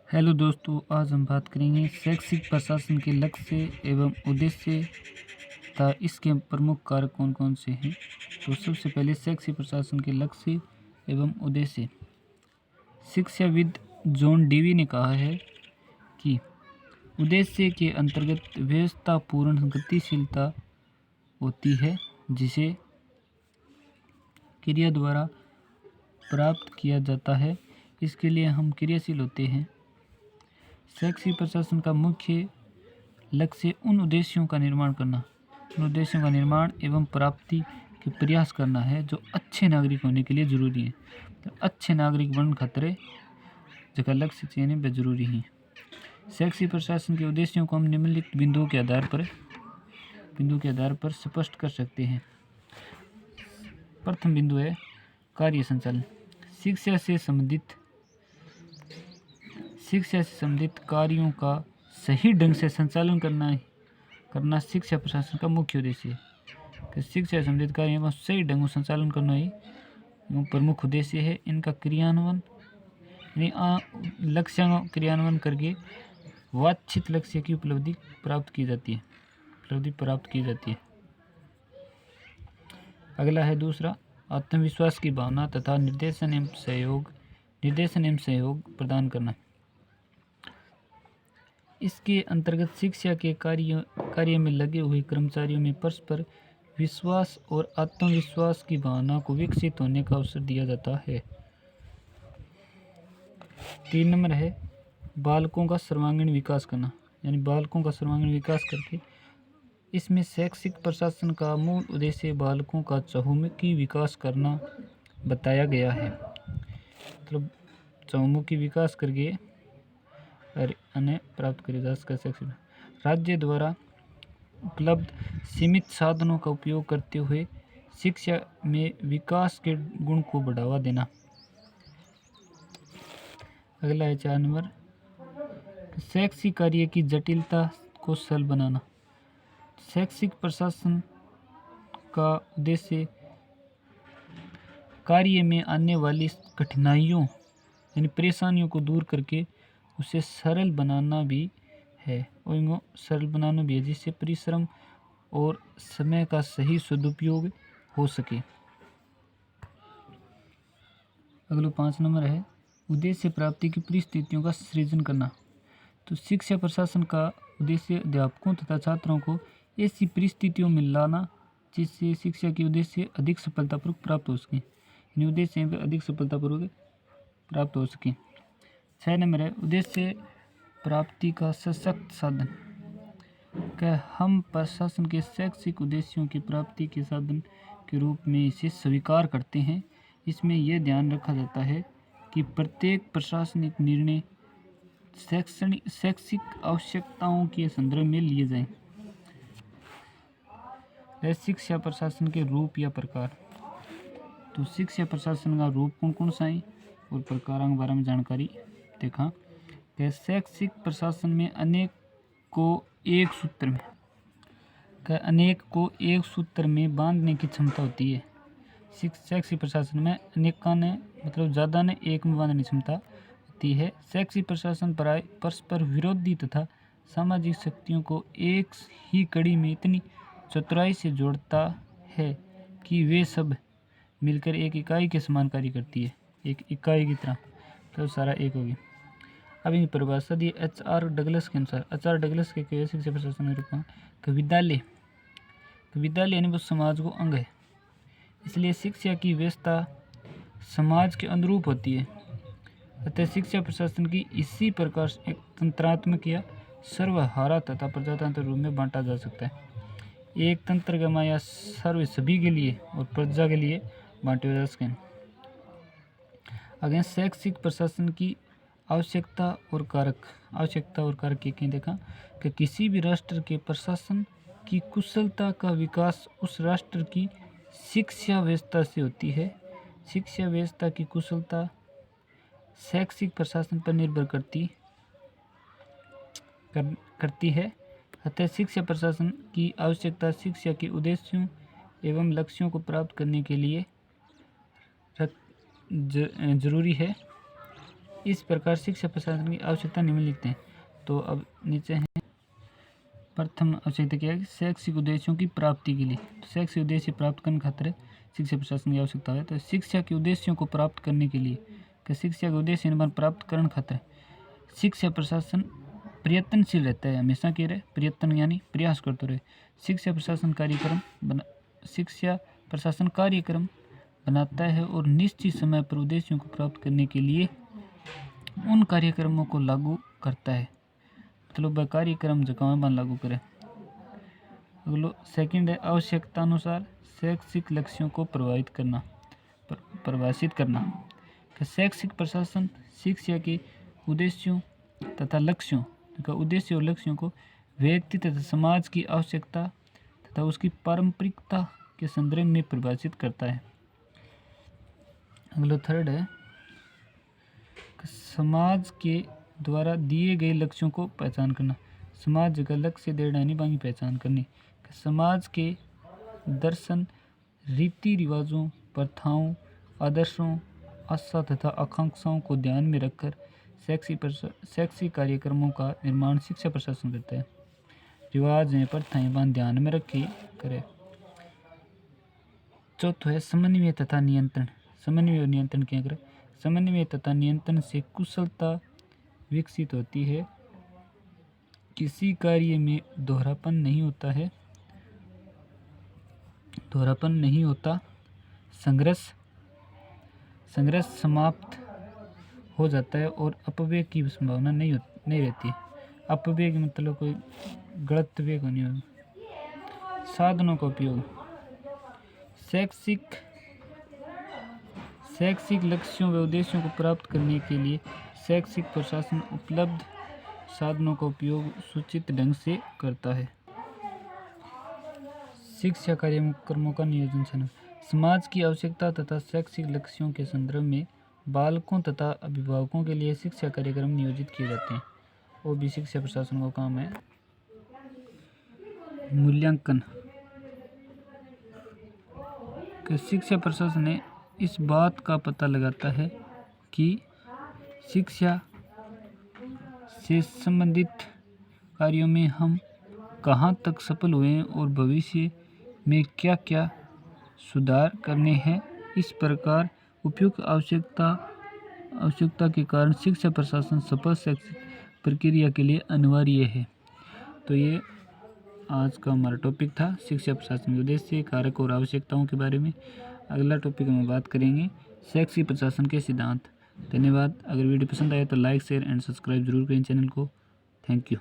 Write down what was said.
Hello दोस्तों, आज हम बात करेंगे शैक्षिक प्रशासन के लक्ष्य एवं उद्देश्य तथा इसके प्रमुख कारक कौन कौन से हैं। तो सबसे पहले शैक्षिक प्रशासन के लक्ष्य एवं उद्देश्य। शिक्षाविद जॉन डीवी ने कहा है कि उद्देश्य के अंतर्गत व्यवस्थापूर्ण गतिशीलता होती है जिसे क्रिया द्वारा प्राप्त किया जाता है। इसके लिए हम क्रियाशील होते हैं। शैक्षिक प्रशासन का मुख्य लक्ष्य उन उद्देश्यों का निर्माण एवं प्राप्ति के प्रयास करना है जो अच्छे नागरिक होने के लिए जरूरी है। तो अच्छे नागरिक बनने खातिर जगह लक्ष्य चयन में जरूरी है। शैक्षिक प्रशासन के उद्देश्यों को हम निम्नलिखित बिंदुओं के आधार पर स्पष्ट कर सकते हैं। प्रथम बिंदु है कार्य संचालन। शिक्षा से संबंधित कार्यों का सही ढंग से संचालन करना शिक्षा प्रशासन का मुख्य उद्देश्य है। कि शिक्षा से संबंधित कार्यों का सही ढंग से संचालन करना ही प्रमुख उद्देश्य है। इनका क्रियान्वयन लक्ष्यों का क्रियान्वयन करके वांछित लक्ष्य की उपलब्धि प्राप्त की जाती है। अगला है दूसरा, आत्मविश्वास की भावना तथा निर्देशन एवं सहयोग प्रदान करना। इसके अंतर्गत शिक्षा के कार्य में लगे हुए कर्मचारियों में परस्पर विश्वास और आत्मविश्वास की भावना को विकसित होने का अवसर दिया जाता है। 3 नंबर है बालकों का सर्वांगीण विकास करना, यानी बालकों का सर्वांगीण विकास करके इसमें शैक्षिक प्रशासन का मूल उद्देश्य बालकों का चहुमुखी विकास करना बताया गया है। मतलब चहुमुखी विकास करके अन्य प्राप्त करे जा सकते। राज्य द्वारा उपलब्ध सीमित साधनों का उपयोग करते हुए शिक्षा में विकास के गुण को बढ़ावा देना। अगला है 4 नंबर, शैक्षिक कार्य की जटिलता को सरल बनाना। शैक्षिक प्रशासन का उद्देश्य कार्य में आने वाली कठिनाइयों यानी परेशानियों को दूर करके उसे सरल बनाना भी है जिससे परिश्रम और समय का सही सदुपयोग हो सके। अगला 5 नंबर है उद्देश्य प्राप्ति की परिस्थितियों का सृजन करना। तो शिक्षा प्रशासन का उद्देश्य अध्यापकों तथा छात्रों को ऐसी परिस्थितियों में लाना जिससे शिक्षा के उद्देश्य अधिक सफलतापूर्वक प्राप्त हो सके। 6 नंबर है उद्देश्य प्राप्ति का सशक्त साधन। हम प्रशासन के शैक्षिक उद्देश्यों की प्राप्ति के साधन के रूप में इसे स्वीकार करते हैं। इसमें यह ध्यान रखा जाता है कि प्रत्येक प्रशासनिक निर्णय शैक्षिक आवश्यकताओं के संदर्भ में लिए जाएं। शिक्षा प्रशासन के रूप या प्रकार। तो शिक्षा प्रशासन का रूप कौन कौन सा है और प्रकारों के बारे में जानकारी देखा। शैक्षिक प्रशासन में अनेक को एक सूत्र में बांधने की क्षमता होती है। शैक्षिक प्रशासन में अनेक का ने मतलब ज़्यादा ने एक में बांधने की क्षमता होती है। शैक्षिक प्रशासन परस्पर विरोधी तथा सामाजिक शक्तियों को एक ही कड़ी में इतनी चतुराई से जोड़ता है कि वे सब मिलकर एक इकाई के समान कार्य करती है, एक इकाई की तरह। तो सारा एक होगी। अब इन परिभाषा दी HR डगलस के अनुसार। HR डगलस के शिक्षा प्रशासन के रूप में विद्यालय यानी वो समाज को अंग है, इसलिए शिक्षा की व्यवस्था समाज के अनुरूप होती है। अतः शिक्षा प्रशासन की इसी प्रकार एक तंत्रात्मक या सर्वहारा तथा प्रजातंत्र रूप में बांटा जा सकता है। एक तंत्रगमा या सर्व सभी के लिए और प्रजा के लिए बांटे जा सकते हैं। अगेंस्ट शैक्षिक प्रशासन की आवश्यकता और कारक क्या देखा कि किसी भी राष्ट्र के प्रशासन की कुशलता का विकास उस राष्ट्र की शिक्षा व्यवस्था से होती है। शिक्षा व्यवस्था की कुशलता शैक्षिक प्रशासन पर निर्भर करती है। अतः शिक्षा प्रशासन की आवश्यकता शिक्षा के उद्देश्यों एवं लक्ष्यों को प्राप्त करने के लिए जरूरी है। इस प्रकार शिक्षा प्रशासन की आवश्यकता निम्नलिखित हैं। तो अब नीचे हैं, प्रथम आवश्यकता क्या है कि शैक्षिक उद्देश्यों की प्राप्ति के लिए, तो शैक्षिक उद्देश्य प्राप्त करने खातिर शिक्षा प्रशासन की आवश्यकता है। तो शिक्षा के उद्देश्यों को प्राप्त करने के लिए कि शिक्षा के उद्देश्य निर्माण प्राप्त करने खातिर शिक्षा प्रशासन प्रयत्नशील रहता है, हमेशा के रहे प्रयत्न यानी प्रयास करते रहे। शिक्षा प्रशासन कार्यक्रम बनाता है और निश्चित समय पर उद्देश्यों को प्राप्त करने के लिए उन कार्यक्रमों को लागू करता है, मतलब वह कार्यक्रम जो काम लागू करे। अगलो सेकंड है आवश्यकता अनुसार शैक्षिक लक्ष्यों को परिभाषित करना। शैक्षिक प्रशासन शिक्षा के उद्देश्यों तथा लक्ष्यों उद्देश्य और लक्ष्यों को व्यक्ति तथा समाज की आवश्यकता तथा उसकी पारंपरिकता के संदर्भ में परिभाषित करता है। अगला थर्ड है समाज के द्वारा दिए गए लक्ष्यों को पहचान करना। समाज का लक्ष्य देना नहीं बाकी पहचान करनी। समाज के दर्शन, रीति रिवाजों, प्रथाओं, आदर्शों, आशा तथा आकांक्षाओं को ध्यान में रखकर शैक्षिक कार्यक्रमों का निर्माण शिक्षा प्रशासन करता है। रिवाज हैं, प्रथाएं बात ध्यान में रखे करे। चौथा है समन्वय तथा नियंत्रण। समन्वय और नियंत्रण क्या करें? समन्वय तथा नियंत्रण से कुशलता विकसित होती है, किसी कार्य में दोहरापन नहीं होता, संघर्ष समाप्त हो जाता है और अपव्यय की संभावना नहीं रहती है। अपव्यय की मतलब कोई गलत व्यय नहीं होगा। साधनों का उपयोग, शैक्षिक लक्ष्यों व उद्देश्यों को प्राप्त करने के लिए शैक्षिक प्रशासन उपलब्ध साधनों का उपयोग सूचित ढंग से करता है। शिक्षा कार्यक्रमों का नियोजन करना। समाज की आवश्यकता तथा शैक्षिक लक्ष्यों के संदर्भ में बालकों तथा अभिभावकों के लिए शिक्षा कार्यक्रम नियोजित किए जाते हैं। वो भी शिक्षा प्रशासन का काम है। मूल्यांकन, शिक्षा प्रशासन ने इस बात का पता लगाता है कि शिक्षा से संबंधित कार्यों में हम कहाँ तक सफल हुए हैं और भविष्य में क्या क्या सुधार करने हैं। इस प्रकार उपयुक्त आवश्यकता के कारण शिक्षा प्रशासन सफल शैक्षिक प्रक्रिया के लिए अनिवार्य है। तो ये आज का हमारा टॉपिक था शिक्षा प्रशासन के उद्देश्य, कारक और आवश्यकताओं के बारे में। अगला टॉपिक में बात करेंगे शैक्षिक प्रशासन के सिद्धांत। धन्यवाद। अगर वीडियो पसंद आए तो लाइक, शेयर एंड सब्सक्राइब जरूर करें चैनल को। Thank you.